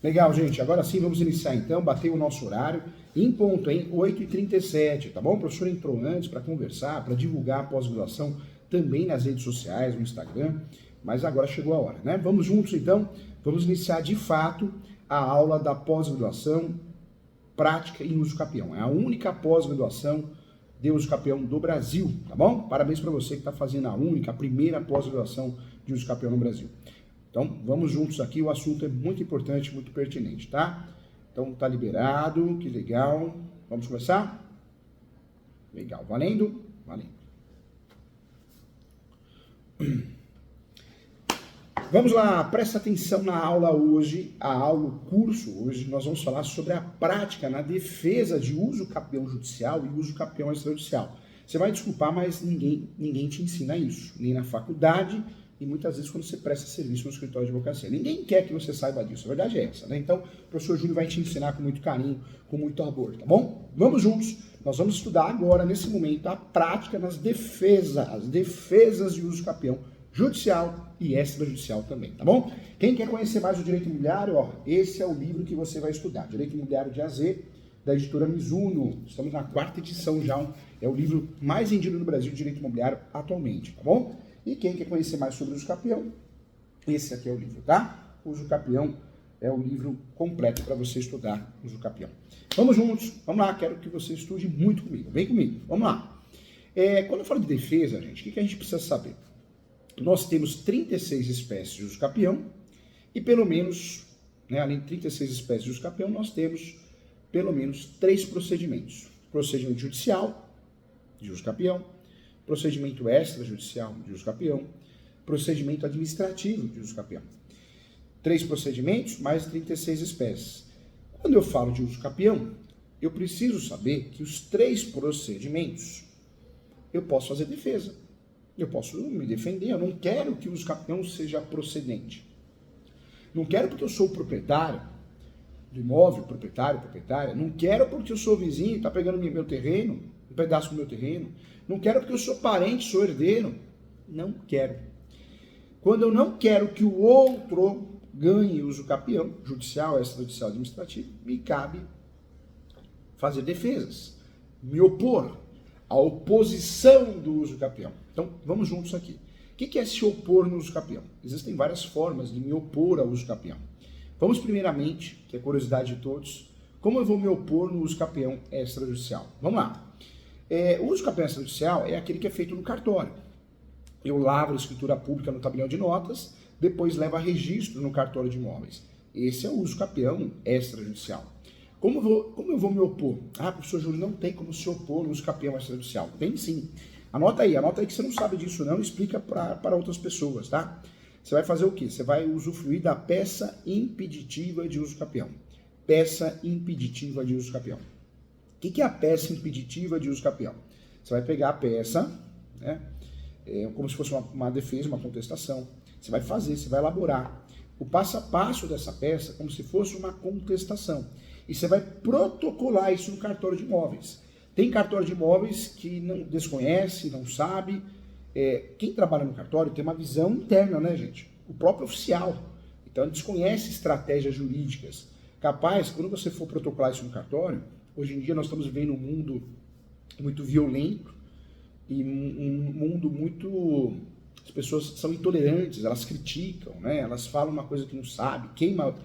Legal, gente. Agora sim, vamos iniciar então. Bateu o nosso horário em ponto, hein? 8h37, tá bom? O professor entrou antes para conversar, para divulgar a pós-graduação também nas redes sociais, no Instagram, mas agora chegou a hora, né? Vamos juntos então, vamos iniciar de fato a aula da pós-graduação prática em uso capião. É a única pós-graduação de uso capião do Brasil, tá bom? Parabéns para você que está fazendo a primeira pós-graduação de uso capião no Brasil. Então, vamos juntos aqui, o assunto é muito importante, muito pertinente, tá? Então, tá liberado, que legal. Vamos começar? Legal, valendo? Valendo. Vamos lá, presta atenção na aula hoje, o curso hoje, nós vamos falar sobre a prática na defesa de uso capião judicial e uso capião extrajudicial. Você vai desculpar, mas ninguém te ensina isso, nem na faculdade, e muitas vezes quando você presta serviço no escritório de advocacia. Ninguém quer que você saiba disso, a verdade é essa, né? Então, o professor Júlio vai te ensinar com muito carinho, com muito amor, tá bom? Vamos juntos, nós vamos estudar agora, nesse momento, a prática nas defesas, as defesas de uso capião judicial e extrajudicial também, tá bom? Quem quer conhecer mais o direito imobiliário, ó, esse é o livro que você vai estudar, Direito Imobiliário de A a Z, da editora Mizuno. Estamos na 4ª edição já, é o livro mais vendido no Brasil de direito imobiliário atualmente, tá bom? E quem quer conhecer mais sobre o uso capião, esse aqui é o livro, tá? O uso capião é o livro completo para você estudar o uso capião. Vamos juntos, vamos lá, quero que você estude muito comigo, vem comigo, vamos lá. Quando eu falo de defesa, gente, o que a gente precisa saber? Nós temos 36 espécies de uso capião e pelo menos, né, além de 36 espécies de uso capião, nós temos pelo menos 3 procedimentos. Procedimento judicial de uso capião, procedimento extrajudicial de uso capião, procedimento administrativo de uso capião. 3 procedimentos mais 36 espécies. Quando eu falo de uso capião, eu preciso saber que os 3 procedimentos eu posso fazer defesa. Eu posso me defender, eu não quero que o uso capião seja procedente. Não quero porque eu sou o proprietário do imóvel, proprietária. Não quero porque eu sou vizinho e está pegando meu terreno, um pedaço do meu terreno. Não quero porque eu sou parente, sou herdeiro. Não quero. Quando eu não quero que o outro ganhe uso capião, judicial, extrajudicial, administrativo, me cabe fazer defesas, me opor à oposição do uso capião. Então, vamos juntos aqui. O que é se opor no uso capião? Existem várias formas de me opor ao uso capião. Vamos primeiramente, que é curiosidade de todos, como eu vou me opor no uso capião extrajudicial? Vamos lá. O uso capião extrajudicial é aquele que é feito no cartório. Eu lavro a escritura pública no tabelião de notas, depois levo a registro no cartório de imóveis. Esse é o uso capião extrajudicial. Como eu vou me opor? Professor Júlio, não tem como se opor no uso capião extrajudicial. Tem sim. Anota aí que você não sabe disso não, explica para outras pessoas, tá? Você vai fazer o quê? Você vai usufruir da peça impeditiva de uso capião. Peça impeditiva de uso capião. O que é a peça impeditiva de uso capião? Você vai pegar a peça, né, como se fosse uma defesa, uma contestação. Você vai fazer, você vai elaborar o passo a passo dessa peça como se fosse uma contestação. E você vai protocolar isso no cartório de imóveis. Tem cartório de imóveis que não desconhece, não sabe. Quem trabalha no cartório tem uma visão interna, né, gente? O próprio oficial. Então, ele desconhece estratégias jurídicas. Capaz, quando você for protocolar isso no cartório, hoje em dia nós estamos vivendo um mundo muito violento e um mundo muito... As pessoas são intolerantes, elas criticam, né? Elas falam uma coisa que não sabe, queima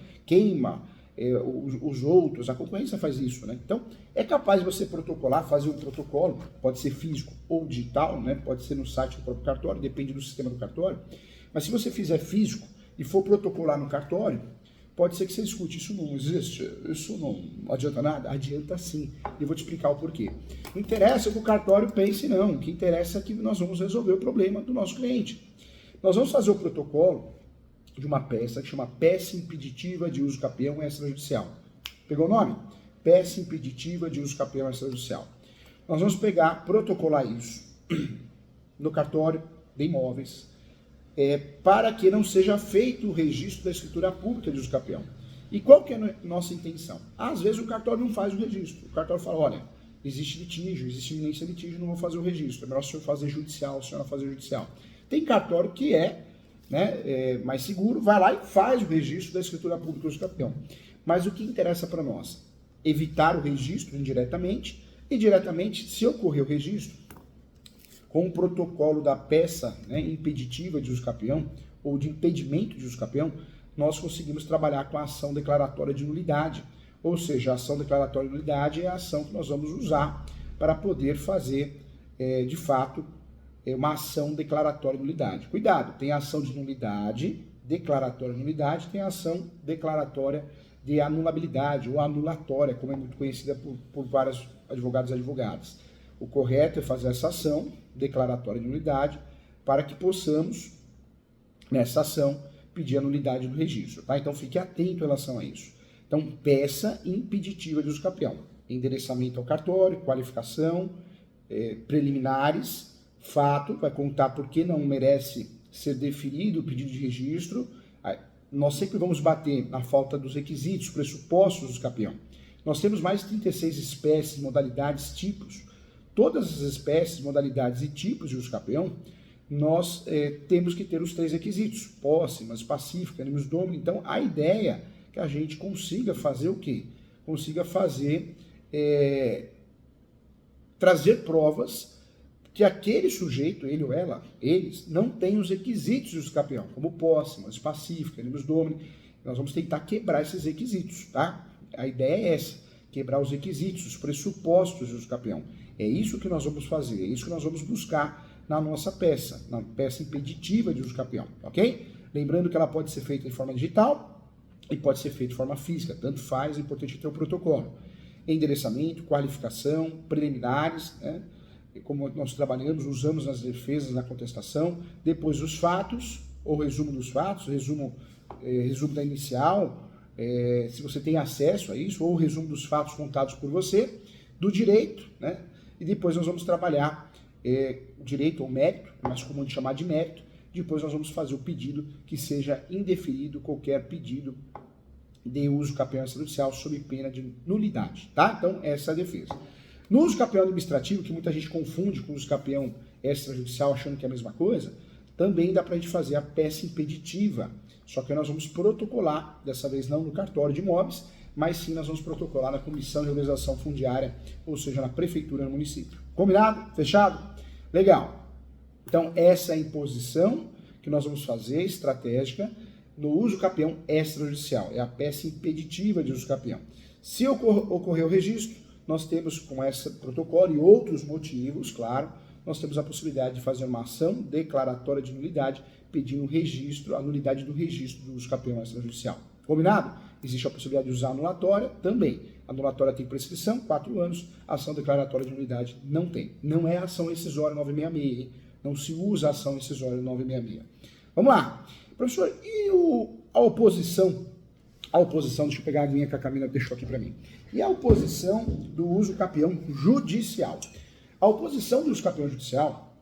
os outros, a concorrência faz isso, né? Então, é capaz de você protocolar, fazer um protocolo, pode ser físico ou digital, né? Pode ser no site do próprio cartório, depende do sistema do cartório, mas se você fizer físico e for protocolar no cartório, pode ser que você escute, isso não existe, isso não adianta nada? Adianta sim, e eu vou te explicar o porquê. Não interessa que o cartório pense não, o que interessa é que nós vamos resolver o problema do nosso cliente. Nós vamos fazer o protocolo de uma peça que chama peça impeditiva de uso capião extrajudicial. Pegou o nome? Peça impeditiva de uso capião extrajudicial. Nós vamos protocolar isso no cartório de imóveis, para que não seja feito o registro da escritura pública de uso capião. E qual que é a nossa intenção? Às vezes o cartório não faz o registro. O cartório fala, olha, existe litígio, existe iminência de litígio, não vou fazer o registro. É melhor o senhor fazer judicial, a senhora fazer judicial. Tem cartório que é né, mais seguro, vai lá e faz o registro da escritura pública do uso capião. Mas o que interessa para nós? Evitar o registro indiretamente e diretamente, se ocorrer o registro, com o protocolo da peça, né, impeditiva de uso capião ou de impedimento de uso capião, nós conseguimos trabalhar com a ação declaratória de nulidade. Ou seja, a ação declaratória de nulidade é a ação que nós vamos usar para poder fazer, de fato, uma ação declaratória de nulidade. Cuidado, tem a ação de nulidade, declaratória de nulidade, tem a ação declaratória de anulabilidade ou anulatória, como é muito conhecida por vários advogados e advogadas. O correto é fazer essa ação declaratória de nulidade para que possamos, nessa ação, pedir a nulidade do registro. Tá? Então fique atento em relação a isso. Então, peça impeditiva de uso capião. Endereçamento ao cartório, qualificação, preliminares, fato, vai contar por que não merece ser deferido o pedido de registro. Nós sempre vamos bater na falta dos requisitos, pressupostos do uso capião. Nós temos mais de 36 espécies, modalidades, tipos. Todas as espécies, modalidades e tipos de uso capião, nós temos que ter os 3 requisitos: posse, mas pacífica, animus domini. Então, a ideia é que a gente consiga fazer o quê? Consiga fazer, trazer provas que aquele sujeito, ele ou ela, eles, não têm os requisitos de uso capião, como posse, mas pacífica, animus domini. Nós vamos tentar quebrar esses requisitos, tá? A ideia é essa, quebrar os requisitos, os pressupostos de uso capião. É isso que nós vamos fazer, é isso que nós vamos buscar na nossa peça, na peça impeditiva de uso capião, ok? Lembrando que ela pode ser feita em forma digital e pode ser feita de forma física, tanto faz, é importante ter o protocolo. Endereçamento, qualificação, preliminares, né? Como nós trabalhamos, usamos nas defesas, na contestação, depois os fatos, ou resumo dos fatos, resumo da inicial, se você tem acesso a isso, ou resumo dos fatos contados por você, do direito, né? E depois nós vamos trabalhar direito ou mérito, mais comum de chamar de mérito. Depois nós vamos fazer o pedido que seja indeferido qualquer pedido de uso capião extrajudicial sob pena de nulidade, tá? Então, essa é a defesa. No uso capião administrativo, que muita gente confunde com o uso capião extrajudicial achando que é a mesma coisa, também dá para a gente fazer a peça impeditiva, só que nós vamos protocolar, dessa vez não no cartório de imóveis, mas sim nós vamos protocolar na Comissão de Organização Fundiária, ou seja, na Prefeitura no município. Combinado? Fechado? Legal. Então, essa é a imposição que nós vamos fazer, estratégica, no uso capião extrajudicial. É a peça impeditiva de uso capião. Se ocorrer o registro, nós temos, com esse protocolo e outros motivos, claro, nós temos a possibilidade de fazer uma ação declaratória de nulidade, pedindo registro, a nulidade do registro do uso capião extrajudicial. Combinado? Existe a possibilidade de usar anulatória também. A anulatória tem prescrição, 4 anos. A ação declaratória de nulidade não tem. Não é a ação rescisória 966, hein? Não se usa a ação rescisória 966. Vamos lá. Professor, e a oposição? A oposição, deixa eu pegar a aguinha que a Camila deixou aqui para mim. E a oposição do uso capião judicial? A oposição do uso capião judicial,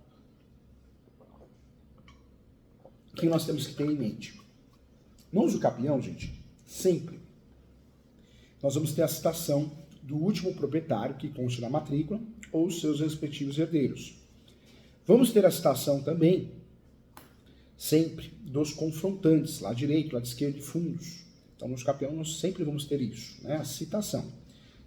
o que nós temos que ter em mente? No uso capião, gente, sempre, nós vamos ter a citação do último proprietário que consta na matrícula ou os seus respectivos herdeiros. Vamos ter a citação também, sempre, dos confrontantes, lado direito, lado esquerdo e fundos. Então, no uso capião, nós sempre vamos ter isso, né? A citação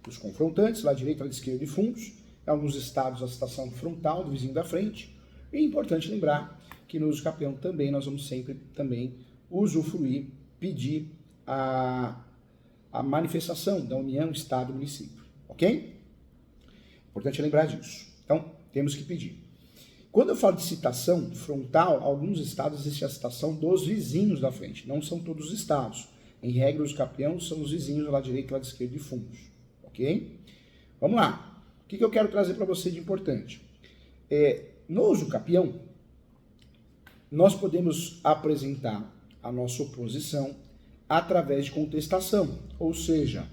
dos confrontantes, lado direito, lado esquerdo e fundos. Em alguns estados, a citação frontal do vizinho da frente. E é importante lembrar que no uso capião também nós vamos sempre também usufruir, pedir a manifestação da União, Estado e Município, ok? Importante lembrar disso. Então, temos que pedir. Quando eu falo de citação frontal, alguns estados existe a citação dos vizinhos da frente, não são todos os estados. Em regra, os capiões são os vizinhos do lado direito, lado esquerdo e fundos, ok? Vamos lá. O que eu quero trazer para você de importante? No uso capião, nós podemos apresentar a nossa oposição através de contestação, ou seja,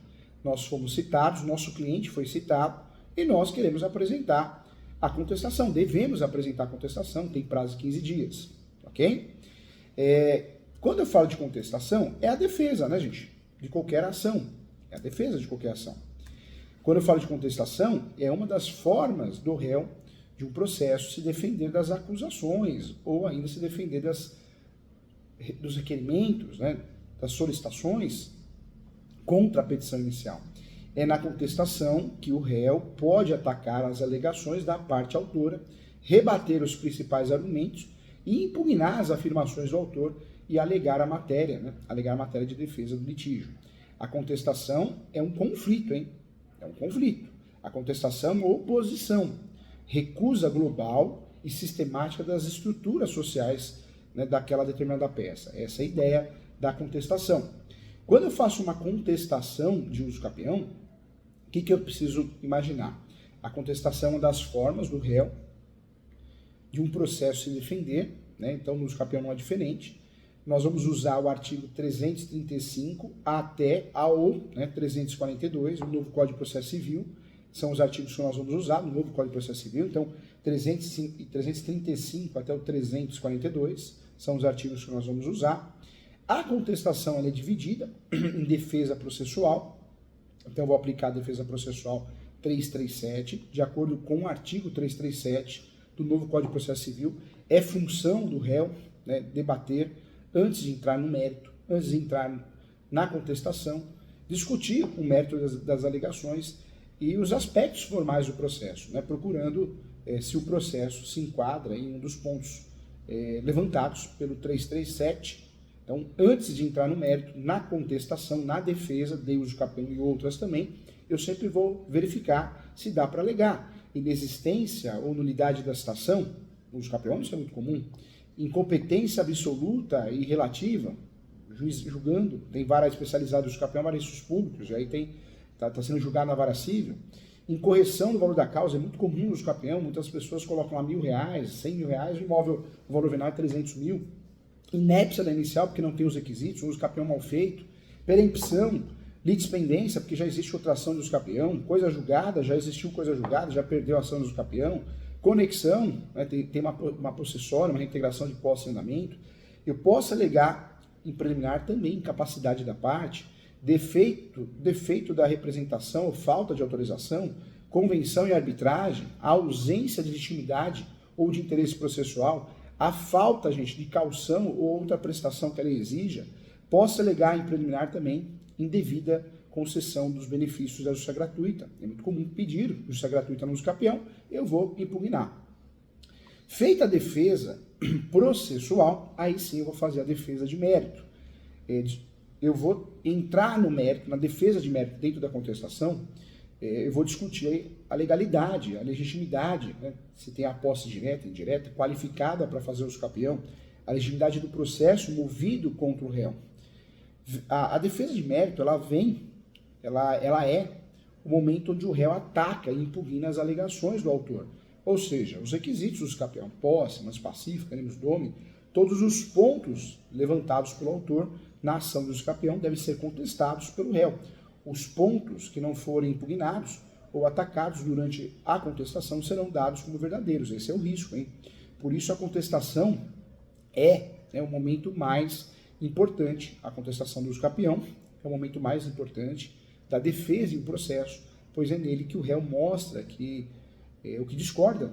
nós fomos citados, nosso cliente foi citado e nós queremos apresentar a contestação, devemos apresentar a contestação, tem prazo de 15 dias, ok? Quando eu falo de contestação, é a defesa, né, gente? De qualquer ação, é a defesa de qualquer ação. Quando eu falo de contestação, é uma das formas do réu de um processo se defender das acusações ou ainda se defender dos requerimentos, né, das solicitações contra a petição inicial. É na contestação que o réu pode atacar as alegações da parte autora, rebater os principais argumentos e impugnar as afirmações do autor e alegar a matéria, né, alegar a matéria de defesa do litígio. A contestação é um conflito, hein? É um conflito. A contestação é uma oposição, recusa global e sistemática das estruturas sociais, né, daquela determinada peça. Essa é a ideia da contestação. Quando eu faço uma contestação de uso capião, o que eu preciso imaginar? A contestação é uma das formas do réu de um processo se defender, né? Então no uso capião não é diferente. Nós vamos usar o artigo 335 até ao 342, o novo Código de Processo Civil, são os artigos que nós vamos usar no novo Código de Processo Civil. Então 335 até o 342 são os artigos que nós vamos usar. A contestação ela é dividida em defesa processual, então eu vou aplicar a defesa processual 337, de acordo com o artigo 337 do novo Código de Processo Civil. É função do réu, né, debater antes de entrar no mérito, antes de entrar na contestação, discutir o mérito das alegações e os aspectos formais do processo, né, procurando se o processo se enquadra em um dos pontos levantados pelo 337. Então, antes de entrar no mérito, na contestação, na defesa, de uso capião e outras também, eu sempre vou verificar se dá para alegar inexistência ou nulidade da citação, uso capião, isso é muito comum, incompetência absoluta e relativa, juiz julgando, tem vara especializada do uso capião, vara em públicos, aí está sendo julgado na vara civil. Incorreção do valor da causa, é muito comum no uso capião, muitas pessoas colocam lá R$1.000, R$100.000, o imóvel, o valor venal é 300 mil. Inépcia da inicial, porque não tem os requisitos, uso capião mal feito. Perempção, litispendência, porque já existe outra ação de uso capião. Coisa julgada, já existiu coisa julgada, já perdeu a ação de uso capião. Conexão, né, tem uma possessória, uma reintegração de posse em andamento. Eu posso alegar em preliminar também incapacidade da parte, defeito da representação ou falta de autorização, convenção e arbitragem, a ausência de legitimidade ou de interesse processual, a falta, gente, de caução ou outra prestação que ela exija. Posso alegar em preliminar também indevida concessão dos benefícios da justiça gratuita. É muito comum pedir justiça gratuita no uso capião, eu vou impugnar. Feita a defesa processual, aí sim eu vou fazer a defesa de mérito. Eu vou entrar no mérito, na defesa de mérito dentro da contestação, eu vou discutir a legalidade, a legitimidade, né? Se tem a posse direta, indireta, qualificada para fazer o uso capião, a legitimidade do processo movido contra o réu. A defesa de mérito, ela é o momento onde o réu ataca e impugna as alegações do autor. Ou seja, os requisitos do uso capião, posse, mas pacífica, animus domi, todos os pontos levantados pelo autor na ação do uso capião devem ser contestados pelo réu. Os pontos que não forem impugnados ou atacados durante a contestação serão dados como verdadeiros. Esse é o risco, hein? Por isso a contestação é o momento mais importante. A contestação do uso capião é o momento mais importante da defesa em processo, pois é nele que o réu mostra que o que discorda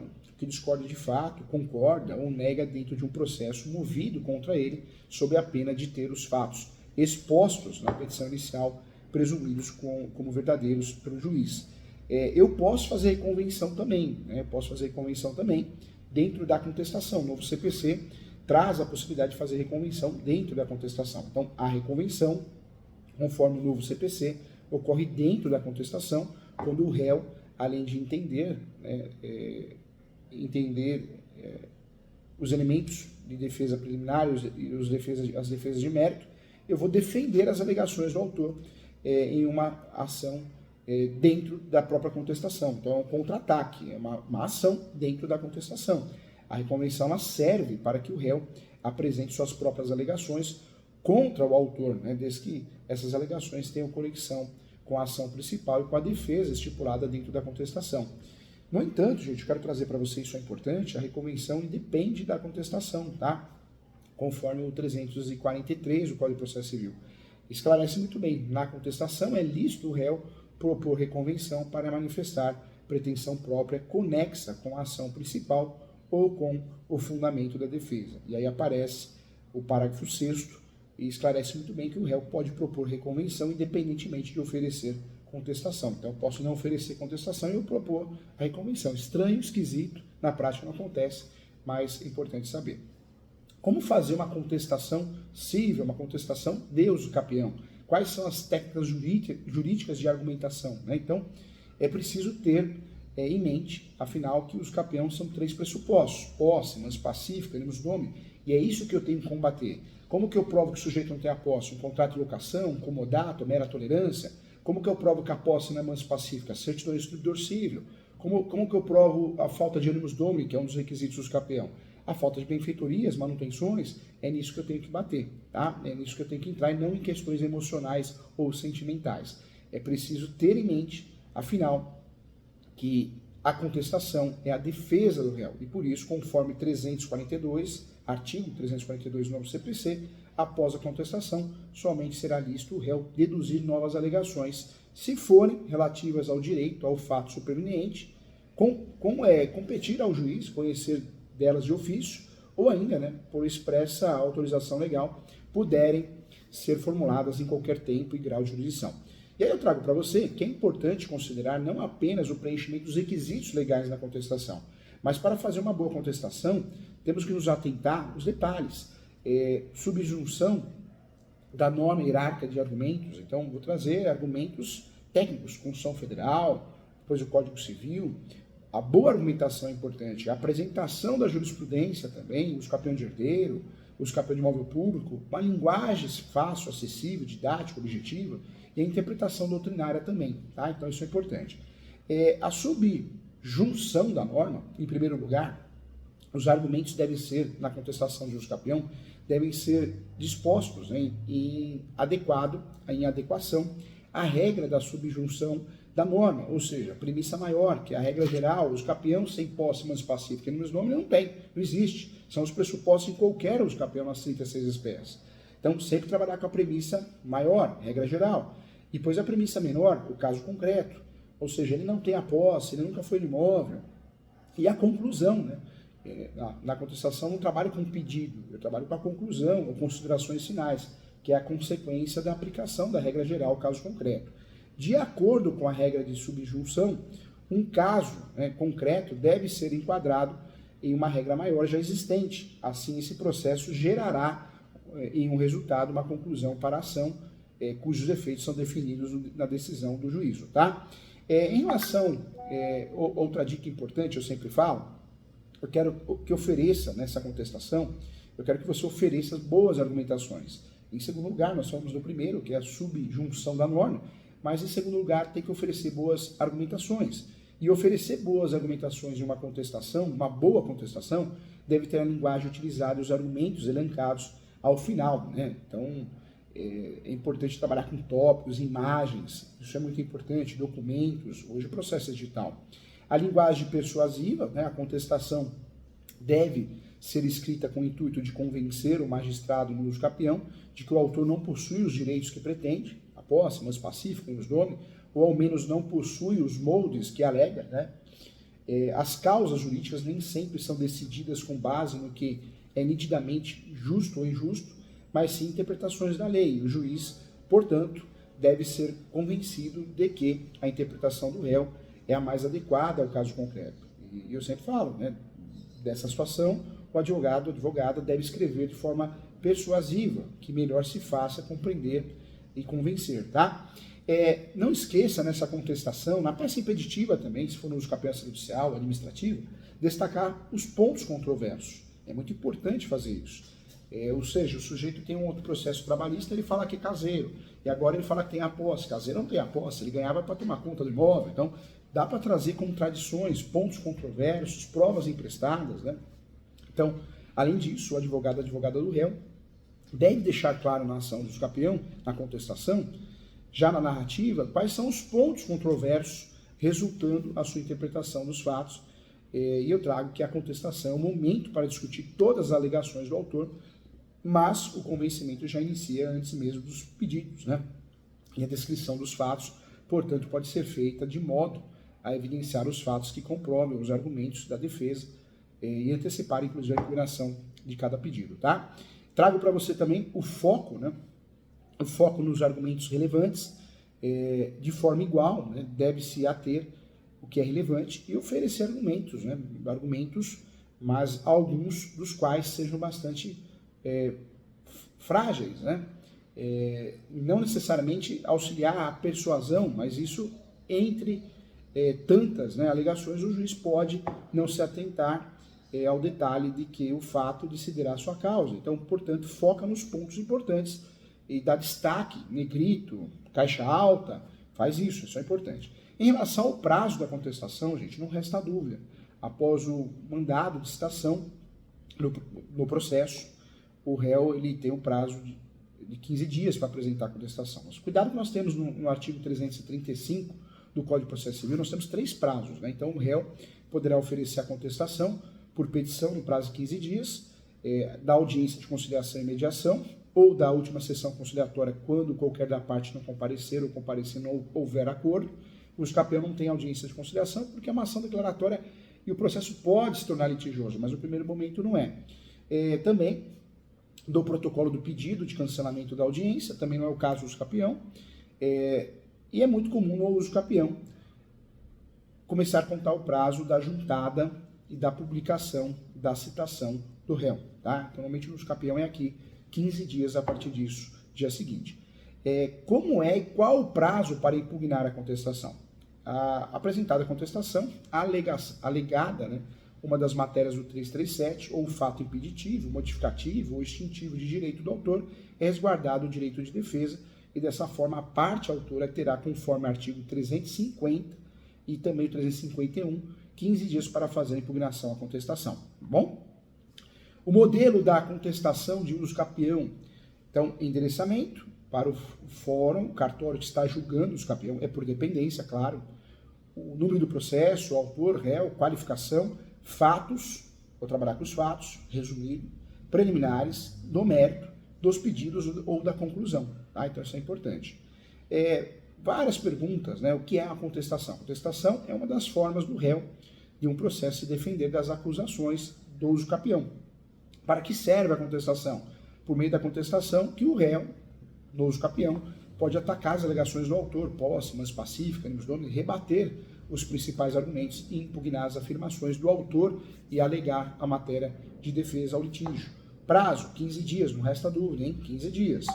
de fato, concorda ou nega dentro de um processo movido contra ele sob a pena de ter os fatos expostos na petição inicial presumidos como verdadeiros pelo juiz. Eu posso fazer reconvenção também, dentro da contestação. O novo CPC traz a possibilidade de fazer reconvenção dentro da contestação. Então, a reconvenção, conforme o novo CPC, ocorre dentro da contestação, quando o réu, além de entender os elementos de defesa preliminar e as defesas de mérito, eu vou defender as alegações do autor em uma ação dentro da própria contestação. Então é um contra-ataque, é uma ação dentro da contestação. A reconvenção ela serve para que o réu apresente suas próprias alegações contra o autor, né, desde que essas alegações tenham conexão com a ação principal e com a defesa estipulada dentro da contestação. No entanto, gente, eu quero trazer para vocês, isso é importante, a reconvenção independe da contestação, tá? Conforme o 343 do Código de Processo Civil. Esclarece muito bem, na contestação é lícito o réu propor reconvenção para manifestar pretensão própria conexa com a ação principal ou com o fundamento da defesa. E aí aparece o parágrafo 6º e esclarece muito bem que o réu pode propor reconvenção independentemente de oferecer contestação. Então, eu posso não oferecer contestação e eu propor a reconvenção. Estranho, esquisito, na prática não acontece, mas é importante saber. Como fazer uma contestação civil, uma contestação de uso capião? Quais são as técnicas jurídicas de argumentação? Né? Então, é preciso ter em mente, afinal, que os capiões são 3 pressupostos: posse, manso pacífico, animus nome, e é isso que eu tenho que combater. Como que eu provo que o sujeito não tem a posse? Um contrato de locação, um comodato, mera tolerância? Como que eu provo que a posse não é manso pacífica? Certidão do distribuidor civil. Como que eu provo a falta de animus domini, que é um dos requisitos dos capião? A falta de benfeitorias, manutenções, é nisso que eu tenho que bater, tá? É nisso que eu tenho que entrar e não em questões emocionais ou sentimentais. É preciso ter em mente, afinal, que a contestação é a defesa do réu e por isso, conforme 342, artigo 342 do novo CPC, após a contestação, somente será lícito o réu deduzir novas alegações, se forem relativas ao direito, ao fato superveniente, competir ao juiz conhecer delas de ofício, ou ainda, né, por expressa autorização legal, puderem ser formuladas em qualquer tempo e grau de jurisdição. E aí eu trago para você que é importante considerar não apenas o preenchimento dos requisitos legais na contestação, mas para fazer uma boa contestação, temos que nos atentar aos detalhes. Subjunção da norma hierárquica de argumentos, então vou trazer argumentos técnicos, Constituição Federal, depois o Código Civil. A boa argumentação é importante, a apresentação da jurisprudência também, os capiões de herdeiro, os capiões de imóvel público, uma linguagem fácil, acessível, didática, objetiva, e a interpretação doutrinária também, tá? Então isso é importante. A subjunção da norma, em primeiro lugar, os argumentos devem ser, na contestação de jus capião, devem ser dispostos em adequação à regra da subjunção da norma, ou seja, a premissa maior, que é a regra geral, os capião sem posse, manso pacífico e animus nome não tem, não existe. São os pressupostos em qualquer os capião nas 36 espécies. Então, sempre trabalhar com a premissa maior, regra geral. E depois a premissa menor, o caso concreto. Ou seja, ele não tem a posse, ele nunca foi no imóvel. E a conclusão, né? Na contestação, eu não trabalho com pedido, eu trabalho com a conclusão ou considerações finais, que é a consequência da aplicação da regra geral, caso concreto. De acordo com a regra de subjunção, um caso concreto deve ser enquadrado em uma regra maior já existente. Assim, esse processo gerará em um resultado uma conclusão para a ação, cujos efeitos são definidos na decisão do juízo. Tá? Em relação, outra dica importante, eu sempre falo, eu quero que ofereça nessa contestação, eu quero que você ofereça boas argumentações. Em segundo lugar, nós falamos do primeiro, que é a subjunção da norma, mas em segundo lugar tem que oferecer boas argumentações. E oferecer boas argumentações em uma contestação, uma boa contestação, deve ter a linguagem utilizada e os argumentos elencados ao final, né? Então, é importante trabalhar com tópicos, imagens, isso é muito importante, documentos, hoje o processo é digital. A linguagem persuasiva, né, a contestação deve ser escrita com o intuito de convencer o magistrado no uso capião de que o autor não possui os direitos que pretende, a posse, manso pacífico, nos nome, ou ao menos não possui os moldes que alega, né? As causas jurídicas nem sempre são decididas com base no que é nitidamente justo ou injusto, mas sim interpretações da lei. O juiz, portanto, deve ser convencido de que a interpretação do réu é a mais adequada ao caso concreto. E eu sempre falo, né, dessa situação, o advogado, a advogada deve escrever de forma persuasiva, que melhor se faça compreender e convencer, tá? Não esqueça nessa contestação, na peça impeditiva também, se for no uso capião judicial, administrativo, destacar os pontos controversos. É muito importante fazer isso. Ou seja, o sujeito tem um outro processo trabalhista, ele fala que é caseiro, e agora ele fala que tem a posse. Caseiro não tem a posse, ele ganhava para tomar conta do imóvel. Então, dá para trazer contradições, pontos controversos, provas emprestadas, né? Então, além disso, o advogado, a advogada do réu, deve deixar claro na ação do uso capião, na contestação, já na narrativa, quais são os pontos controversos resultando a sua interpretação dos fatos. E eu trago que a contestação é o momento para discutir todas as alegações do autor, mas o convencimento já inicia antes mesmo dos pedidos, né? E a descrição dos fatos, portanto, pode ser feita de modo a evidenciar os fatos que comprovem os argumentos da defesa e antecipar, inclusive, a impugnação de cada pedido, tá? Trago para você também o foco, né? O foco nos argumentos relevantes, de forma igual, né? Deve-se ater o que é relevante e oferecer argumentos, né? Argumentos, mas alguns dos quais sejam bastante frágeis, né? Não necessariamente auxiliar a persuasão, mas isso entre tantas, né, alegações, o juiz pode não se atentar ao detalhe de que o fato decidirá a sua causa. Então, portanto, foca nos pontos importantes e dá destaque, negrito, caixa alta, faz isso é importante. Em relação ao prazo da contestação, gente, não resta dúvida. Após o mandado de citação no processo, o réu ele tem um prazo de 15 dias para apresentar a contestação. Mas cuidado que nós temos no artigo 335 do Código de Processo Civil, nós temos 3 prazos, né? Então, o réu poderá oferecer a contestação por petição no prazo de 15 dias, da audiência de conciliação e mediação, ou da última sessão conciliatória, quando qualquer da parte não comparecer ou comparecer não houver acordo. O usucapião não tem audiência de conciliação, porque é uma ação declaratória e o processo pode se tornar litigioso, mas no primeiro momento não é. Também do protocolo do pedido de cancelamento da audiência, também não é o caso do usucapião, e é muito comum no usucapião começar a contar o prazo da juntada e da publicação da citação do réu, tá? Então, normalmente no usucapião é aqui 15 dias a partir disso, dia seguinte. Como é e qual o prazo para impugnar a contestação? A apresentada a contestação, alegada, né, uma das matérias do 337, ou fato impeditivo, modificativo ou extintivo de direito do autor, é resguardado o direito de defesa e dessa forma a parte autora terá, conforme artigo 350 e também o 351, 15 dias para fazer a impugnação à contestação, tá bom? O modelo da contestação de usucapião, então, endereçamento para o fórum, o cartório que está julgando o usucapião, é por dependência, claro, o número do processo, o autor, réu, qualificação, fatos, vou trabalhar com os fatos, resumido, preliminares, do mérito, dos pedidos ou da conclusão, tá? Então isso é importante. Várias perguntas, né? O que é a contestação? A contestação é uma das formas do réu de um processo se defender das acusações do usucapião. Para que serve a contestação? Por meio da contestação que o réu, no usucapião, pode atacar as alegações do autor, posse, mas pacífica, e rebater os principais argumentos e impugnar as afirmações do autor e alegar a matéria de defesa ao litígio. Prazo, 15 dias, não resta dúvida, hein? 15 dias.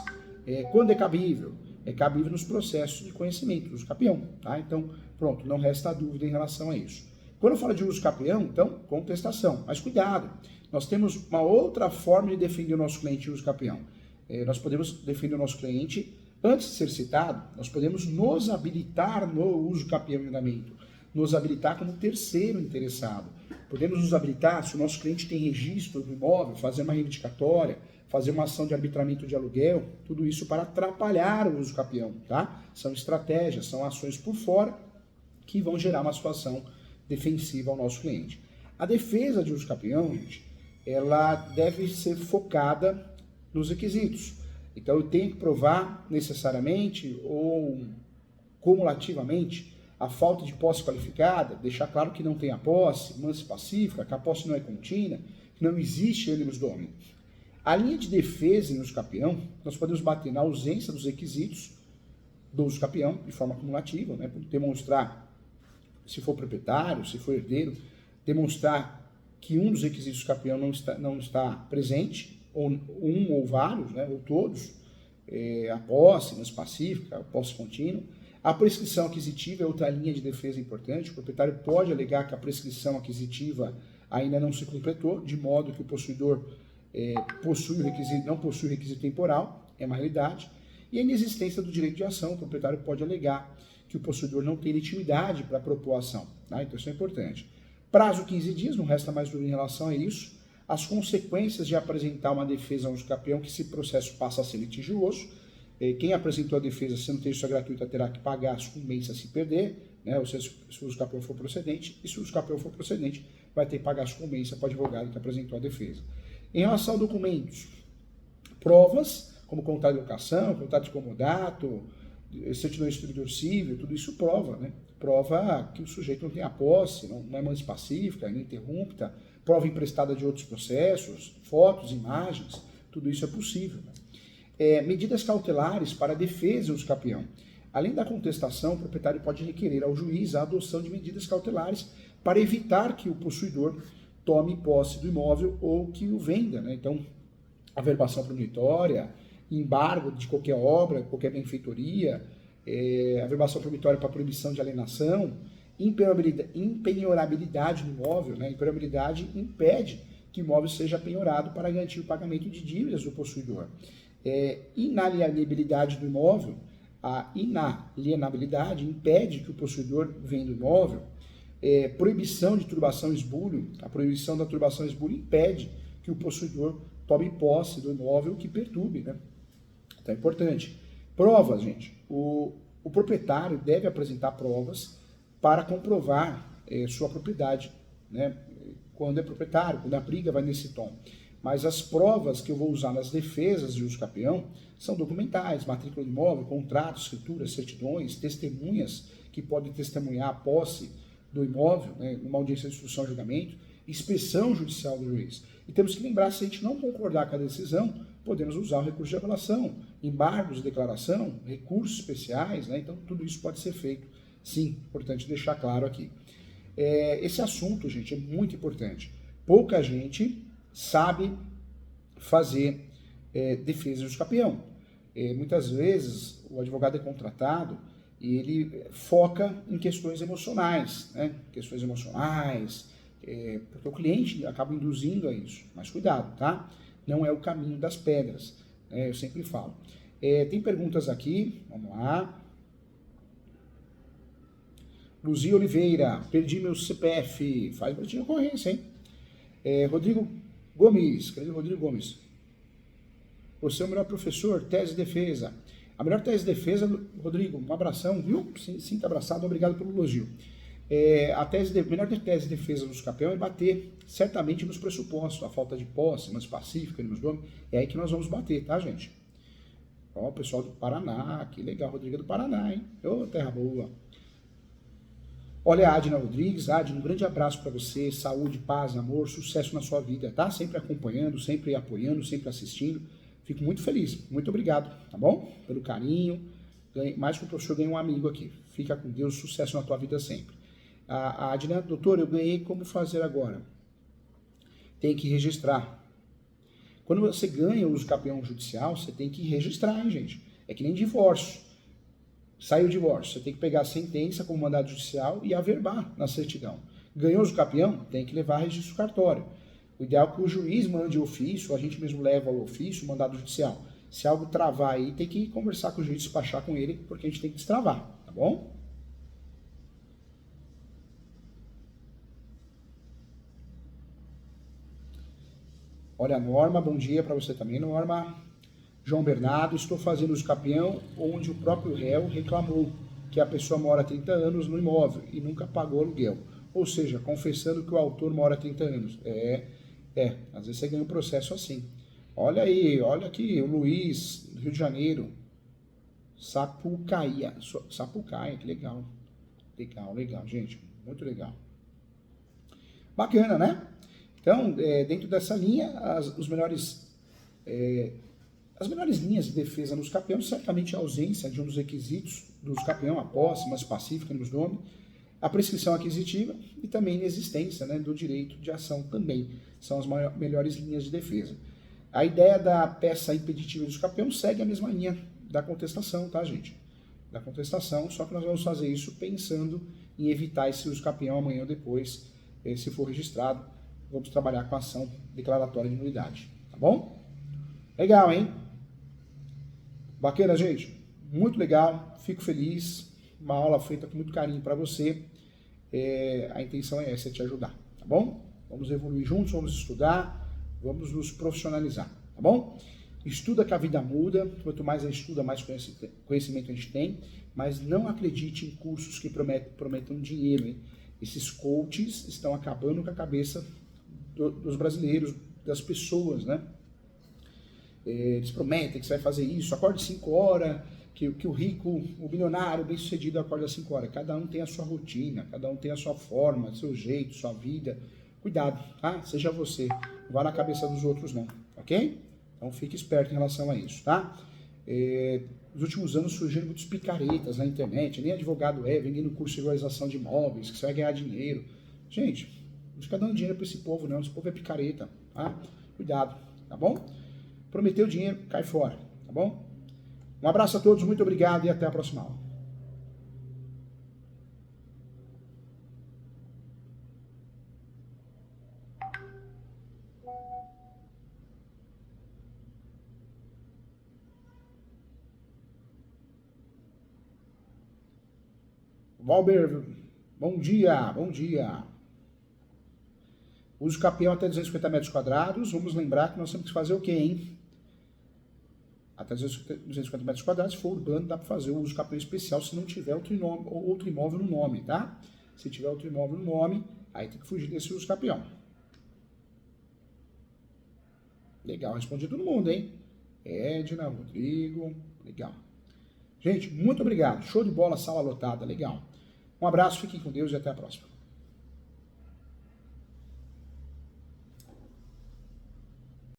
Quando é cabível? É cabível nos processos de conhecimento do usucapião, tá? Então, pronto, não resta dúvida em relação a isso. Quando eu falo de usucapião, então, contestação. Mas cuidado, nós temos uma outra forma de defender o nosso cliente usucapião. Nós podemos defender o nosso cliente antes de ser citado, nós podemos nos habilitar no usucapião em andamento, nos habilitar como terceiro interessado. Podemos nos habilitar, se o nosso cliente tem registro do imóvel, fazer uma reivindicatória, fazer uma ação de arbitramento de aluguel, tudo isso para atrapalhar o usucapião, tá? São estratégias, são ações por fora que vão gerar uma situação defensiva ao nosso cliente. A defesa de usucapião, gente, ela deve ser focada nos requisitos. Então, eu tenho que provar necessariamente ou cumulativamente a falta de posse qualificada, deixar claro que não tem a posse, mansa e pacífica, que a posse não é contínua, que não existe animus domini. A linha de defesa em usucapião, nós podemos bater na ausência dos requisitos do usucapião, de forma cumulativa, né, por demonstrar, se for proprietário, se for herdeiro, demonstrar que um dos requisitos do usucapião não está presente, ou um ou vários, né, ou todos, a posse, mansa pacífica, a posse contínua. A prescrição aquisitiva é outra linha de defesa importante. O proprietário pode alegar que a prescrição aquisitiva ainda não se completou, de modo que o possuidor não possui o requisito temporal, é uma realidade. E a inexistência do direito de ação, o proprietário pode alegar que o possuidor não tem legitimidade para propor a ação, tá? Então isso é importante. Prazo 15 dias, não resta mais dúvida em relação a isso. As consequências de apresentar uma defesa ao usucapião, que esse processo passa a ser litigioso. Quem apresentou a defesa, sendo texto gratuita, terá que pagar a sucumbência se perder, né? Ou seja, se o usucapião for procedente, e se o usucapião for procedente, vai ter que pagar a sucumbência para o advogado que apresentou a defesa. Em relação a documentos, provas, como contrato de locação, contrato de comodato, certidão de distribuidor civil, tudo isso prova, né? Prova que o sujeito não tem a posse, não é mansa pacífica, ininterrupta, prova emprestada de outros processos, fotos, imagens, tudo isso é possível. Né? Medidas cautelares para a defesa do uso capião. Além da contestação, o proprietário pode requerer ao juiz a adoção de medidas cautelares para evitar que o possuidor tome posse do imóvel ou que o venda. Né? Então, averbação proibitória, embargo de qualquer obra, qualquer benfeitoria, averbação proibitória para proibição de alienação, impenhorabilidade do imóvel. Né? Impenhorabilidade impede que o imóvel seja penhorado para garantir o pagamento de dívidas do possuidor. Inalienabilidade do imóvel. A inalienabilidade impede que o possuidor venda o imóvel. Proibição de turbação e esbulho. A proibição da turbação e esbulho impede que o possuidor tome posse do imóvel que perturbe. Né? Então é importante. Provas, gente. O proprietário deve apresentar provas para comprovar sua propriedade, né? Quando é proprietário, quando a briga vai nesse tom. Mas as provas que eu vou usar nas defesas de uso capião são documentais, matrícula de imóvel, contratos, escrituras, certidões, testemunhas que podem testemunhar a posse do imóvel, né, numa audiência de instrução e julgamento, inspeção judicial do juiz. E temos que lembrar, se a gente não concordar com a decisão, podemos usar o recurso de apelação, embargos de declaração, recursos especiais, né, então tudo isso pode ser feito. Sim, importante deixar claro aqui. Esse assunto, gente, é muito importante. Pouca gente sabe fazer defesa de uso capião. Muitas vezes o advogado é contratado e ele foca em questões emocionais, né? Questões emocionais, porque o cliente acaba induzindo a isso. Mas cuidado, tá? Não é o caminho das pedras, né? Eu sempre falo. Tem perguntas aqui, vamos lá. Luzia Oliveira, perdi meu CPF, faz boletim de ocorrência, hein? Rodrigo Gomes, querido Rodrigo Gomes, você é o melhor professor, tese de defesa. A melhor tese de defesa, Rodrigo, um abração, viu? Sinta abraçado, obrigado pelo elogio. A melhor tese de defesa do capião é bater certamente nos pressupostos, a falta de posse, mas pacífica, é aí que nós vamos bater, tá, gente? Ó, o pessoal do Paraná, que legal, Rodrigo é do Paraná, hein? Ô, terra boa. Olha a Adna Rodrigues. Adna, um grande abraço para você, saúde, paz, amor, sucesso na sua vida, tá? Sempre acompanhando, sempre apoiando, sempre assistindo. Fico muito feliz, muito obrigado, tá bom? Pelo carinho, mais que o professor ganha um amigo aqui. Fica com Deus, sucesso na tua vida sempre. A Adna, doutor, eu ganhei, como fazer agora? Tem que registrar. Quando você ganha o uso capião judicial, você tem que registrar, hein, gente? É que nem divórcio. Saiu o divórcio, você tem que pegar a sentença como mandado judicial e averbar na certidão. Ganhou o capião, tem que levar registro cartório. O ideal é que o juiz mande o ofício, a gente mesmo leva o ofício, o mandado judicial. Se algo travar aí, tem que conversar com o juiz, despachar com ele, porque a gente tem que destravar, tá bom? Olha, Norma, bom dia para você também, Norma. João Bernardo, estou fazendo uso capião onde o próprio réu reclamou que a pessoa mora há 30 anos no imóvel e nunca pagou aluguel. Ou seja, confessando que o autor mora há 30 anos. Às vezes você ganha um processo assim. Olha aí, olha aqui, o Luiz, Rio de Janeiro. Sapucaia, que legal. Legal, gente, muito legal. Bacana, né? Então, dentro dessa linha, as melhores linhas de defesa nos capião, certamente a ausência de um dos requisitos dos capião, a posse, mas pacífica nos nomes, a prescrição aquisitiva e também a inexistência, né, do direito de ação também. São as melhores linhas de defesa. A ideia da peça impeditiva dos capião segue a mesma linha da contestação, tá, gente? Da contestação, só que nós vamos fazer isso pensando em evitar esse uso capião amanhã ou depois, se for registrado. Vamos trabalhar com a ação declaratória de nulidade, tá bom? Legal, hein? Bacana, gente? Muito legal, fico feliz. Uma aula feita com muito carinho para você. A intenção é essa, é te ajudar, tá bom? Vamos evoluir juntos, vamos estudar, vamos nos profissionalizar, tá bom? Estuda que a vida muda, quanto mais a gente estuda, mais conhecimento a gente tem, mas não acredite em cursos que prometam dinheiro, hein? Esses coaches estão acabando com a cabeça dos brasileiros, das pessoas, né? Eles prometem que você vai fazer isso, acorde 5 horas, que o rico, o milionário, o bem-sucedido acorda às 5 horas. Cada um tem a sua rotina, cada um tem a sua forma, seu jeito, sua vida. Cuidado, tá? Seja você. Não vá na cabeça dos outros, não. Ok? Então fique esperto em relação a isso, tá? Nos últimos anos surgiram muitos picaretas na internet, nem advogado vendendo curso de regularização de imóveis, que você vai ganhar dinheiro. Gente, não fica dando dinheiro para esse povo não, esse povo é picareta, tá? Cuidado, tá bom? Prometeu dinheiro, cai fora, tá bom? Um abraço a todos, muito obrigado e até a próxima aula. Valber, bom dia, bom dia. Uso capião até 250 metros quadrados. Vamos lembrar que nós temos que fazer o quê, hein? Até 250 metros quadrados, se for urbano, dá para fazer o uso capião especial se não tiver outro imóvel no nome, tá? Se tiver outro imóvel no nome, aí tem que fugir desse uso capião. Legal, respondi todo mundo, hein? Edna, Rodrigo, legal. Gente, muito obrigado. Show de bola, sala lotada, legal. Um abraço, fiquem com Deus e até a próxima.